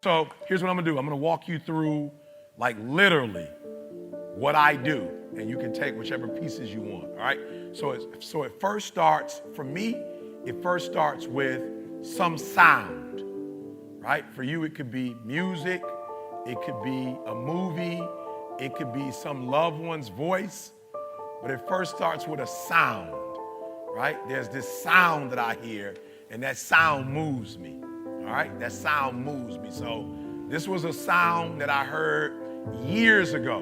So here's what I'm gonna do. I'm gonna walk you through, like, literally what I do, and you can take whichever pieces you want, all right? So it first starts, for me, it first starts with some sound, right? For you, it could be music, it could be a movie, it could be some loved one's voice, but it first starts with a sound, right? There's this sound that I hear, and that sound moves me, all right? That sound moves me. So this was a sound that I heard years ago,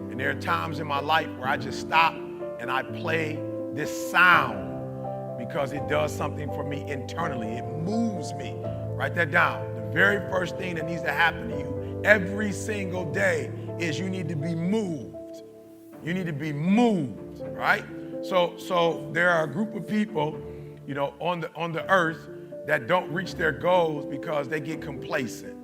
and there are times in my life where I just stop and I play this sound because it does something for me internally. It moves me. Write that down. The very first thing that needs to happen to you every single day is you need to be moved. You need to be moved, right? So there are a group of people, you know, on the earth that don't reach their goals because they get complacent,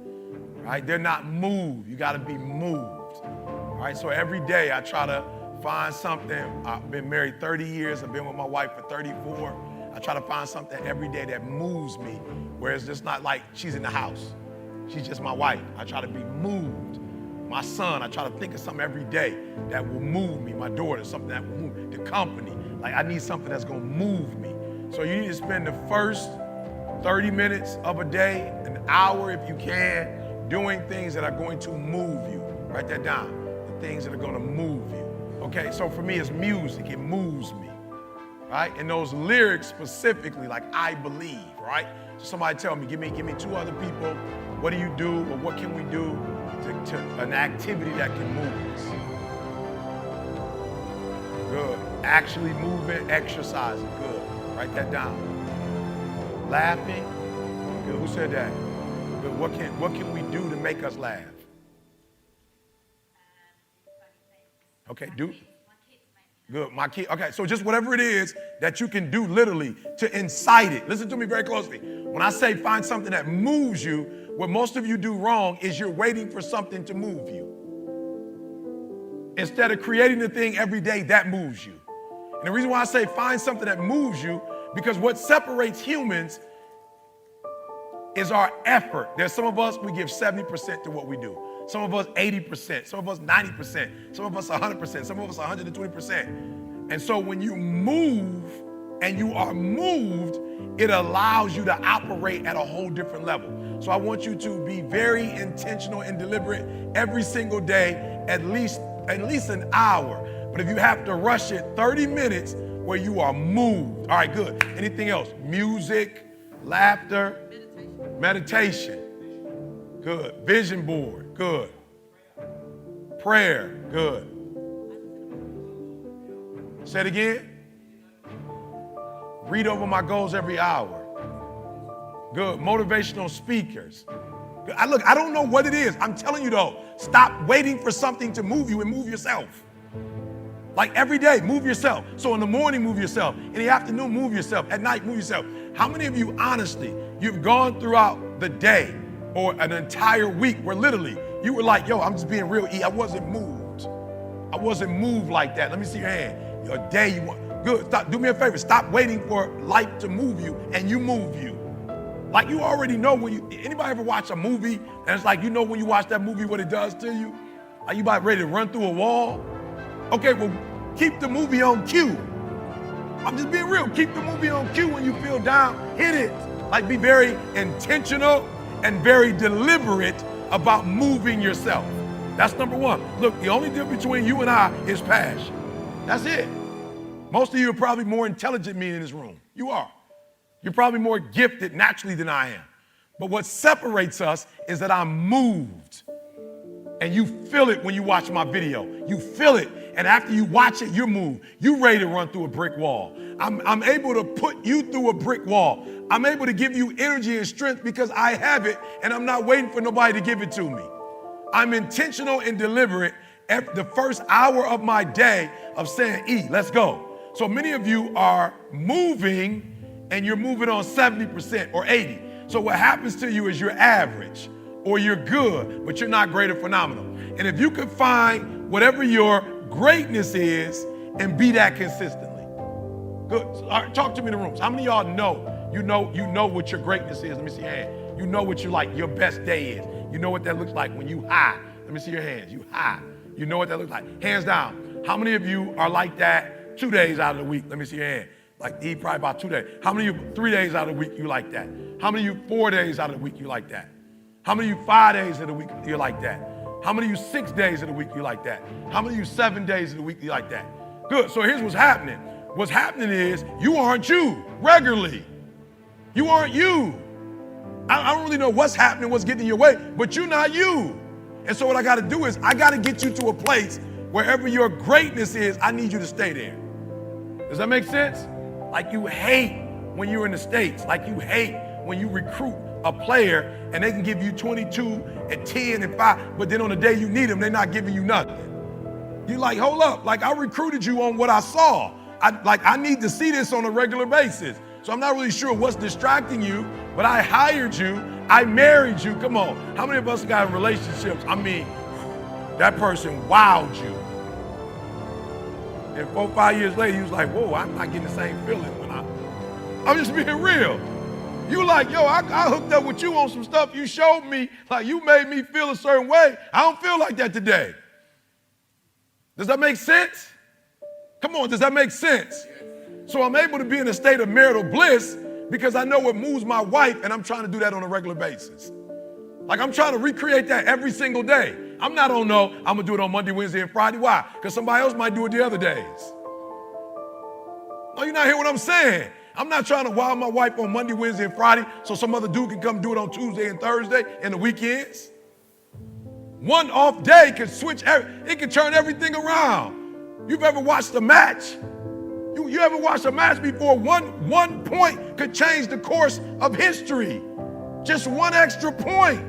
right? They're not moved. You got to be moved, all right? So every day I try to find something. I've been married 30 years. I've been with my wife for 34. I try to find something every day that moves me, where it's just not like she's in the house. She's just my wife. I try to be moved. My son, I try to think of something every day that will move me. My daughter, something that will move me. The company, like I need something that's gonna move me. So you need to spend the first 30 minutes of a day, an hour if you can, doing things that are going to move you. Write that down, the things that are gonna move you. Okay, so for me, it's music. It moves me, right? And those lyrics specifically, like I believe, right? So somebody tell me, give me two other people. What do you do, or what can we do to an activity that can move us? Good. Actually moving, exercising. Good. Write that down. Laughing. Good. Who said that? Good. What can we do to make us laugh? Okay, do. Good, my kid. Okay, so just whatever it is that you can do literally to incite it. Listen to me very closely. When I say find something that moves you, what most of you do wrong is you're waiting for something to move you, instead of creating the thing every day that moves you. And the reason why I say find something that moves you, because what separates humans is our effort. There's some of us, we give 70% to what we do. Some of us 80%, some of us 90%, some of us 100%, some of us 120%. And so when you move and you are moved, it allows you to operate at a whole different level. So I want you to be very intentional and deliberate every single day, at least an hour. But if you have to rush it, 30 minutes where you are moved. All right, good. Anything else? Music, laughter, meditation. Good. Vision board. Good. Prayer. Good. Say it again. Read over my goals every hour. Good. Motivational speakers. Good. I don't know what it is. I'm telling you though, stop waiting for something to move you and move yourself. Like every day, move yourself. So in the morning, move yourself. In the afternoon, move yourself. At night, move yourself. How many of you, honestly, you've gone throughout the day or an entire week where literally you were like, yo, I'm just being real. I wasn't moved. I wasn't moved like that. Let me see your hand. Your day, you want. Good. Stop. Do me a favor. Stop waiting for life to move you and you move you. Like you already know when you, anybody ever watch a movie and it's like, you know when you watch that movie what it does to you? Like you about ready to run through a wall? Okay, well, keep the movie on cue. I'm just being real. Keep the movie on cue when you feel down. Hit it. Like be very intentional and very deliberate about moving yourself. That's number one. Look, the only difference between you and I is passion. That's it. Most of you are probably more intelligent than me in this room. You are. You're probably more gifted naturally than I am. But what separates us is that I'm moved. And you feel it when you watch my video. You feel it. And after you watch it, you're moved. You're ready to run through a brick wall. I'm able to put you through a brick wall. I'm able to give you energy and strength because I have it and I'm not waiting for nobody to give it to me. I'm intentional and deliberate at the first hour of my day of saying, E, let's go. So many of you are moving and you're moving on 70% or 80. So what happens to you is you're average or you're good, but you're not great or phenomenal. And if you could find whatever your greatness is and be that consistently. Good. All right, talk to me in the rooms. How many of y'all know, you know what your greatness is? Let me see your hand. You know what your best day is. You know what that looks like when you high. Let me see your hands. You high. You know what that looks like. Hands down. How many of you are like that 2 days out of the week? Let me see your hand. Like eat probably about 2 days. How many of you 3 days out of the week you like that? How many of you 4 days out of the week you like that? How many of you 5 days of the week you like that? How many of you 6 days of the week you like that? How many of you 7 days of the week you like that? Good. So here's what's happening. What's happening is you aren't you regularly. You aren't you. I don't really know what's happening, what's getting in your way, but you're not you. And so what I got to do is I got to get you to a place wherever your greatness is, I need you to stay there. Does that make sense? Like you hate when you're in the States. Like you hate when you recruit a player and they can give you 22 and 10 and 5, but then on the day you need them, they're not giving you nothing. You're like, hold up. Like I recruited you on what I saw. I need to see this on a regular basis. So I'm not really sure what's distracting you, but I hired you. I married you. Come on. How many of us got in relationships? I mean, that person wowed you. And 4 or 5 years later, you was like, whoa, I'm not getting the same feeling when I'm just being real. You like, yo, I hooked up with you on some stuff you showed me, like you made me feel a certain way. I don't feel like that today. Does that make sense? Come on, does that make sense? So I'm able to be in a state of marital bliss because I know what moves my wife, and I'm trying to do that on a regular basis. Like I'm trying to recreate that every single day. I'm not on no, I'm gonna do it on Monday, Wednesday, and Friday. Why? Because somebody else might do it the other days. No, you're not hearing what I'm saying. I'm not trying to wow my wife on Monday, Wednesday, and Friday so some other dude can come do it on Tuesday and Thursday and the weekends. One off day can switch, it can turn everything around. You've ever watched a match? You ever watched a match before? One point could change the course of history. Just one extra point.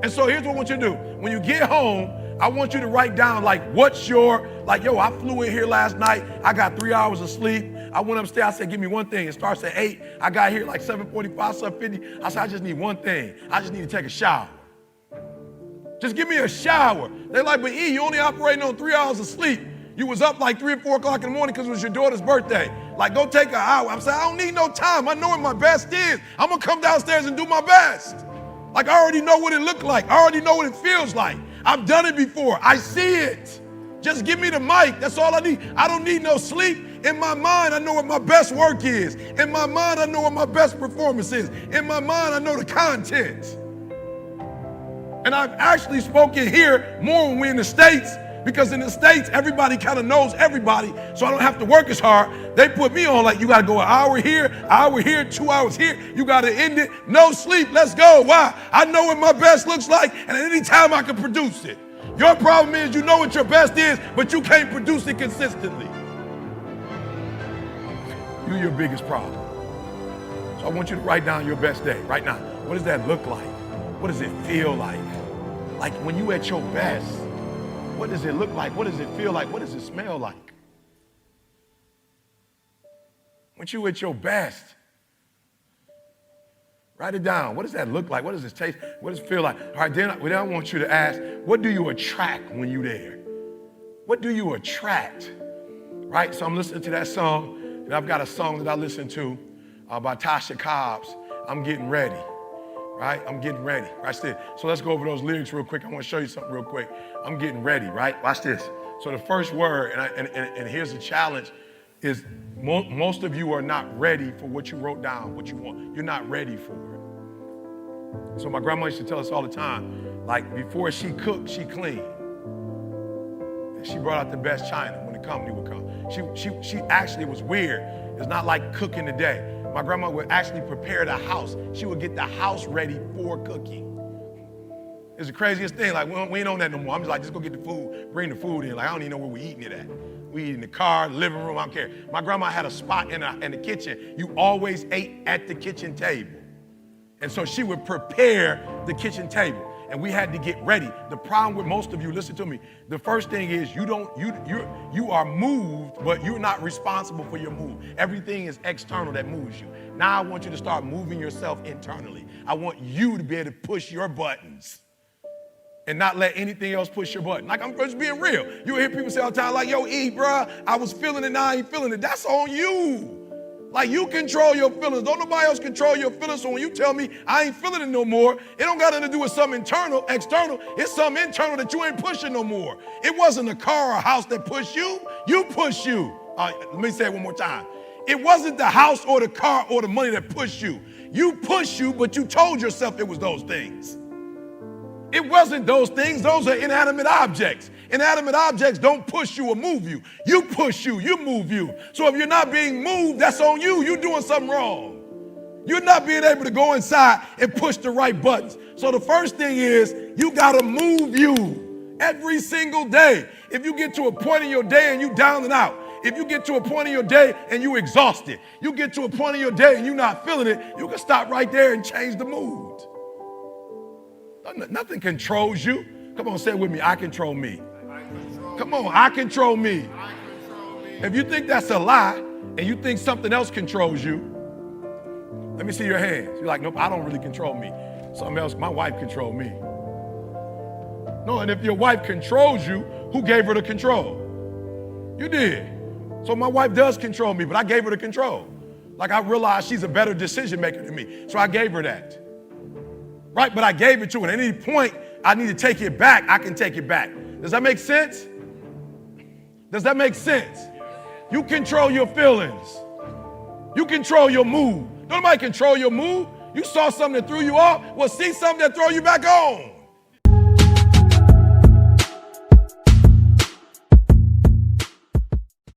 And so here's what I want you to do. When you get home, I want you to write down like yo, I flew in here last night. I got 3 hours of sleep. I went upstairs. I said, give me one thing. It starts at 8. I got here like 7:45, 7:50. I said, I just need one thing. I just need to take a shower. Just give me a shower. They're like, but E, you only operating on 3 hours of sleep. You was up like 3 or 4 o'clock in the morning because it was your daughter's birthday. Like, go take an hour. I'm saying, I don't need no time. I know what my best is. I'm going to come downstairs and do my best. Like, I already know what it looked like. I already know what it feels like. I've done it before. I see it. Just give me the mic. That's all I need. I don't need no sleep. In my mind, I know what my best work is. In my mind, I know what my best performance is. In my mind, I know the content. And I've actually spoken here more when we're in the States, because in the States, everybody kind of knows everybody, so I don't have to work as hard. They put me on like, you got to go an hour here, 2 hours here. You got to end it. No sleep. Let's go. Why? I know what my best looks like, and at any time I can produce it. Your problem is you know what your best is, but you can't produce it consistently. You're your biggest problem. So I want you to write down your best day right now. What does that look like? What does it feel like? Like when you at your best, what does it look like? What does it feel like? What does it smell like? When you at your best, write it down. What does that look like? What does it taste? What does it feel like? All right, then I want you to ask, what do you attract when you're there? What do you attract? Right? So I'm listening to that song, and I've got a song that I listen to by Tasha Cobbs. I'm getting ready. Right? I'm getting ready. Watch this. So let's go over those lyrics real quick. I want to show you something real quick. I'm getting ready, right? Watch this. So the first word, and here's the challenge, is most of you are not ready for what you wrote down, what you want. You're not ready for it. So my grandma used to tell us all the time, like before she cooked, she cleaned. And she brought out the best china when the company would come. She actually was weird. It's not like cooking today. My grandma would actually prepare the house. She would get the house ready for cooking. It's the craziest thing. Like, we ain't on that no more. I'm just like, just go get the food, bring the food in. Like, I don't even know where we're eating it at. We eat in the car, living room, I don't care. My grandma had a spot in the kitchen. You always ate at the kitchen table. And so she would prepare the kitchen table. And we had to get ready. The problem with most of you, listen to me, the first thing is you are moved, but you're not responsible for your move. Everything is external that moves you. Now I want you to start moving yourself internally. I want you to be able to push your buttons and not let anything else push your button. Like, I'm just being real. You hear people say all the time, like, yo, E, bruh, I was feeling it, now I ain't feeling it. That's on you. Like, you control your feelings. Don't nobody else control your feelings. So when you tell me I ain't feeling it no more, it don't got nothing to do with something internal, external. It's something internal that you ain't pushing no more. It wasn't a car or a house that pushed you. You pushed you. Let me say it one more time. It wasn't the house or the car or the money that pushed you. You pushed you, but you told yourself it was those things. It wasn't those things. Those are inanimate objects. Inanimate objects don't push you or move you. You push you, you move you. So if you're not being moved, that's on you. You're doing something wrong. You're not being able to go inside and push the right buttons. So the first thing is you got to move you every single day. If you get to a point in your day and you down and out, if you get to a point in your day and you exhausted, you get to a point in your day and you're not feeling it, you can stop right there and change the mood. Nothing controls you. Come on, say it with me. I control me. Come on, I control me. If you think that's a lie and you think something else controls you, let me see your hands. You're like, nope, I don't really control me. Something else, my wife controls me. No, and if your wife controls you, who gave her the control? You did. So my wife does control me, but I gave her the control. Like, I realized she's a better decision maker than me, so I gave her that. Right, but I gave it to her. At any point I need to take it back, I can take it back. Does that make sense? Does that make sense? You control your feelings. You control your mood. Don't nobody control your mood. You saw something that threw you off. Well, see something that throw you back on.